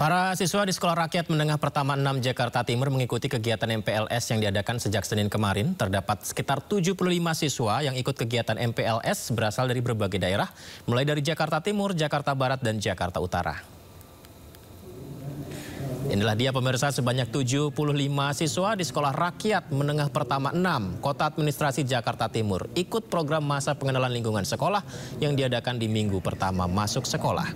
Para siswa di Sekolah Rakyat Menengah Pertama 6 Jakarta Timur mengikuti kegiatan MPLS yang diadakan sejak Senin kemarin. Terdapat sekitar 75 siswa yang ikut kegiatan MPLS berasal dari berbagai daerah, mulai dari Jakarta Timur, Jakarta Barat, dan Jakarta Utara. Inilah dia pemirsa, sebanyak 75 siswa di Sekolah Rakyat Menengah Pertama 6, Kota Administrasi Jakarta Timur, ikut program masa pengenalan lingkungan sekolah yang diadakan di minggu pertama masuk sekolah.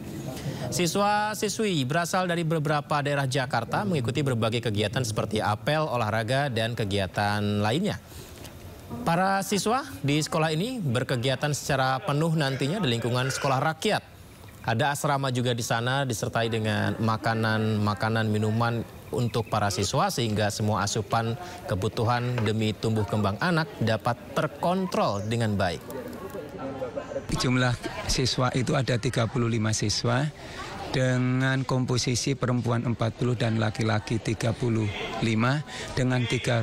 Siswa-siswi berasal dari beberapa daerah Jakarta mengikuti berbagai kegiatan seperti apel, olahraga, dan kegiatan lainnya. Para siswa di sekolah ini berkegiatan secara penuh nantinya di lingkungan sekolah rakyat. Ada asrama juga di sana disertai dengan makanan, minuman untuk para siswa sehingga semua asupan kebutuhan demi tumbuh kembang anak dapat terkontrol dengan baik. Jumlah siswa itu ada 35 siswa dengan komposisi perempuan 40 dan laki-laki 35 dengan 3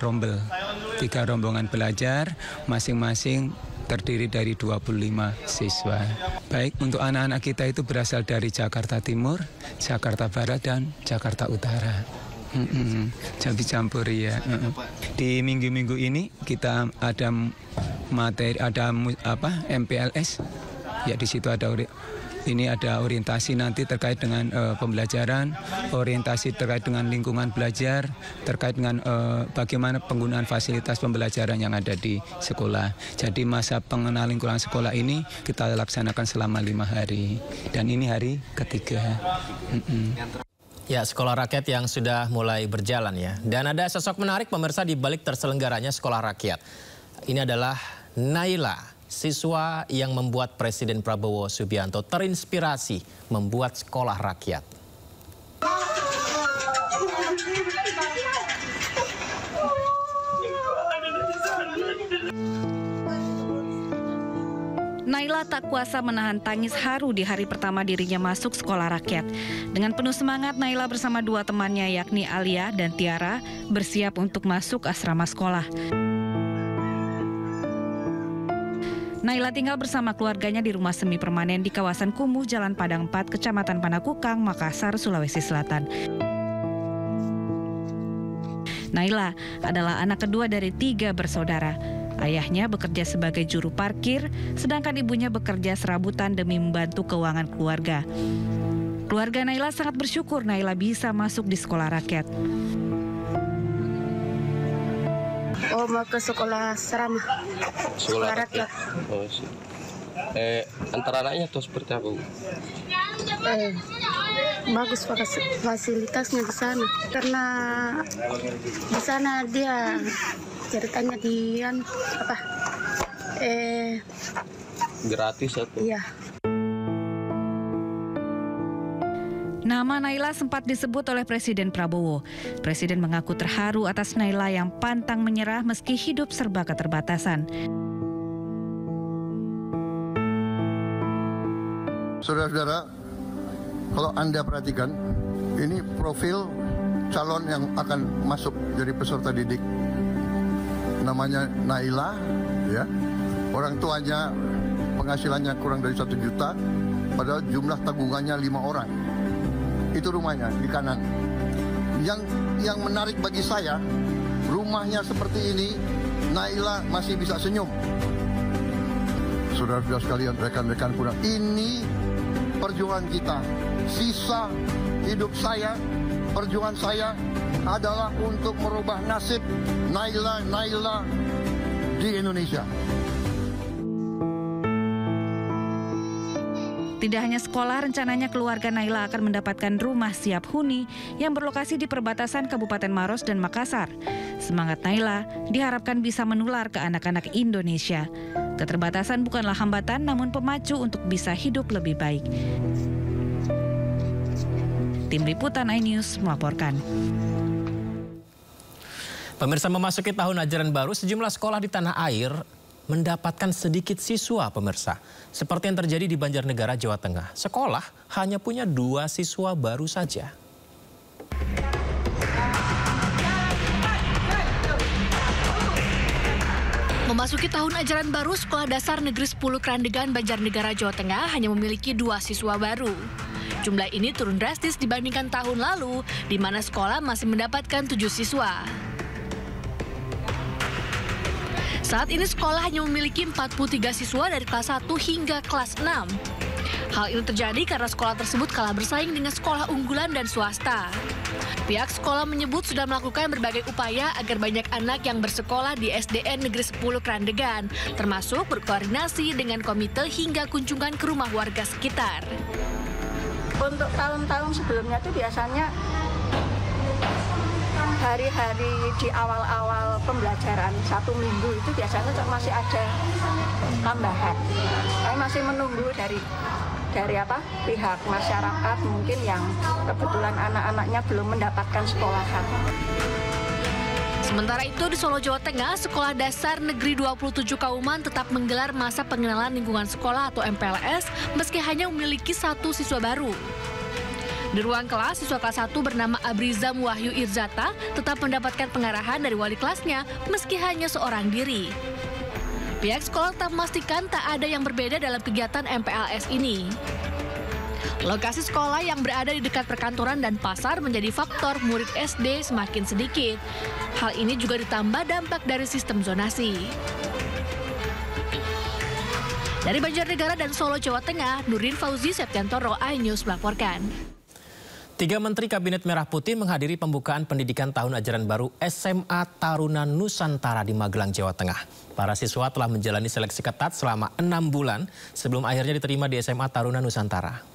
rombongan belajar masing-masing terdiri dari 25 siswa. Baik, untuk anak-anak kita itu berasal dari Jakarta Timur, Jakarta Barat, dan Jakarta Utara. Jadi campur ya. Di minggu-minggu ini kita ada materi, ada MPLS. Ya, di situ ada orientasi nanti terkait dengan pembelajaran, orientasi terkait dengan lingkungan belajar, terkait dengan bagaimana penggunaan fasilitas pembelajaran yang ada di sekolah. Jadi masa pengenal lingkungan sekolah ini kita laksanakan selama 5 hari. Dan ini hari ketiga. Ya, Sekolah Rakyat yang sudah mulai berjalan ya. Dan ada sosok menarik pemirsa di balik terselenggaranya Sekolah Rakyat. Ini adalah Naila, siswa yang membuat Presiden Prabowo Subianto terinspirasi membuat sekolah rakyat. Naila tak kuasa menahan tangis haru di hari pertama dirinya masuk sekolah rakyat. Dengan penuh semangat, Naila bersama 2 temannya yakni Alia dan Tiara bersiap untuk masuk asrama sekolah. Naila tinggal bersama keluarganya di rumah semi permanen di kawasan Kumuh, Jalan Padang 4, Kecamatan Panakukang, Makassar, Sulawesi Selatan. Naila adalah anak kedua dari 3 bersaudara. Ayahnya bekerja sebagai juru parkir, sedangkan ibunya bekerja serabutan demi membantu keuangan keluarga. Keluarga Naila sangat bersyukur Naila bisa masuk di sekolah rakyat. Oh, mau ke sekolah asrama. Sekolah rakyat. Oh, antara anaknya atau seperti apa? Bagus fasilitasnya di sana. Karena di sana dia ceritanya gratis atau? Iya. Nama Naila sempat disebut oleh Presiden Prabowo. Presiden mengaku terharu atas Naila yang pantang menyerah meski hidup serba keterbatasan. Saudara-saudara, kalau Anda perhatikan, ini profil calon yang akan masuk jadi peserta didik. Namanya Naila, ya. Orang tuanya penghasilannya kurang dari 1 juta, padahal jumlah tabungannya 5 orang. Itu rumahnya di kanan. Yang menarik bagi saya, rumahnya seperti ini, Naila masih bisa senyum. Saudara-saudara sekalian, rekan-rekan kurang, ini perjuangan kita. Sisa hidup saya, perjuangan saya adalah untuk merubah nasib Naila di Indonesia. Tidak hanya sekolah, rencananya keluarga Naila akan mendapatkan rumah siap huni yang berlokasi di perbatasan Kabupaten Maros dan Makassar. Semangat Naila diharapkan bisa menular ke anak-anak Indonesia. Keterbatasan bukanlah hambatan, namun pemacu untuk bisa hidup lebih baik. Tim Liputan iNews melaporkan. Pemirsa, memasuki tahun ajaran baru, sejumlah sekolah di tanah air mendapatkan sedikit siswa pemirsa. Seperti yang terjadi di Banjarnegara, Jawa Tengah. Sekolah hanya punya 2 siswa baru saja. Memasuki tahun ajaran baru, Sekolah Dasar Negeri 10 Krandegan, Banjarnegara, Jawa Tengah hanya memiliki 2 siswa baru. Jumlah ini turun drastis dibandingkan tahun lalu, di mana sekolah masih mendapatkan 7 siswa. Saat ini sekolah hanya memiliki 43 siswa dari kelas 1 hingga kelas 6. Hal ini terjadi karena sekolah tersebut kalah bersaing dengan sekolah unggulan dan swasta. Pihak sekolah menyebut sudah melakukan berbagai upaya agar banyak anak yang bersekolah di SDN Negeri 10 Krandegan, termasuk berkoordinasi dengan komite hingga kunjungan ke rumah warga sekitar. Untuk tahun-tahun sebelumnya itu biasanya hari-hari di awal-awal pembelajaran 1 minggu itu biasanya masih ada tambahan. Kami masih menunggu dari pihak masyarakat mungkin yang kebetulan anak-anaknya belum mendapatkan sekolahan. Sementara itu di Solo, Jawa Tengah, Sekolah Dasar Negeri 27 Kauman tetap menggelar masa pengenalan lingkungan sekolah atau MPLS meski hanya memiliki 1 siswa baru. Di ruang kelas, siswa kelas 1 bernama Abrizam Wahyu Irzata tetap mendapatkan pengarahan dari wali kelasnya meski hanya seorang diri. Pihak sekolah tetap memastikan tak ada yang berbeda dalam kegiatan MPLS ini. Lokasi sekolah yang berada di dekat perkantoran dan pasar menjadi faktor murid SD semakin sedikit. Hal ini juga ditambah dampak dari sistem zonasi. Dari Banjarnegara dan Solo, Jawa Tengah, Nurdin Fauzi Septiantoro, iNews melaporkan. 3 Menteri Kabinet Merah Putih menghadiri pembukaan pendidikan tahun ajaran baru SMA Taruna Nusantara di Magelang, Jawa Tengah. Para siswa telah menjalani seleksi ketat selama 6 bulan sebelum akhirnya diterima di SMA Taruna Nusantara.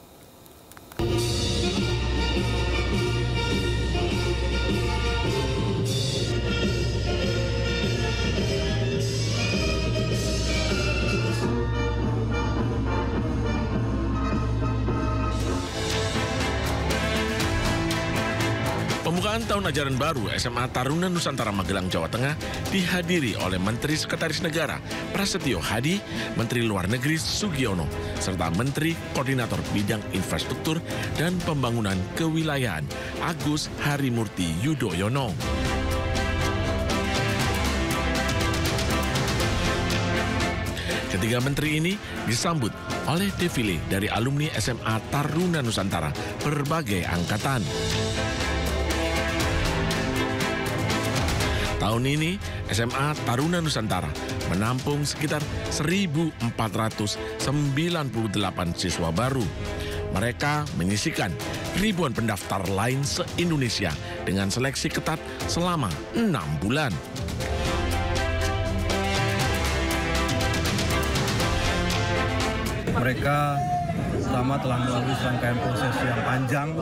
Pembukaan tahun ajaran baru SMA Taruna Nusantara Magelang, Jawa Tengah dihadiri oleh Menteri Sekretaris Negara Prasetyo Hadi, Menteri Luar Negeri Sugiono, serta Menteri Koordinator Bidang Infrastruktur dan Pembangunan Kewilayahan Agus Harimurti Yudhoyono. Ketiga menteri ini disambut oleh defile dari alumni SMA Taruna Nusantara berbagai angkatan. Tahun ini, SMA Taruna Nusantara menampung sekitar 1.498 siswa baru. Mereka menyisikan ribuan pendaftar lain se-Indonesia dengan seleksi ketat selama 6 bulan. Mereka pertama telah melalui serangkaian proses yang panjang,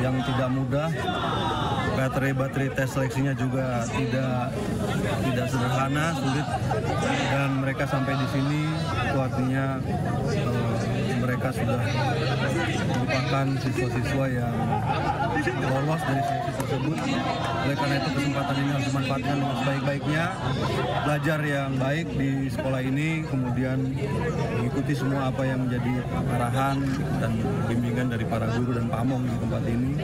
yang tidak mudah. Baterai tes seleksinya juga tidak sederhana, sulit, dan mereka sampai di sini itu artinya mereka sudah merupakan siswa-siswa yang lolos dari seleksi tersebut. Oleh karena itu kesempatan ini harus dimanfaatkan dengan sebaik-baiknya, belajar yang baik di sekolah ini, kemudian mengikuti semua apa yang menjadi arahan dan bimbingan dari para guru dan pamong di tempat ini.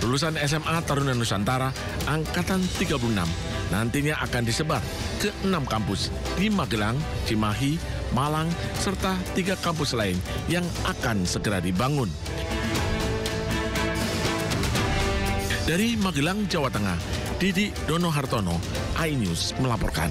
Lulusan SMA Taruna Nusantara Angkatan 36 nantinya akan disebar ke 6 kampus di Magelang, Cimahi, Malang, serta 3 kampus lain yang akan segera dibangun. Dari Magelang, Jawa Tengah, Didi Dono Hartono, iNews melaporkan.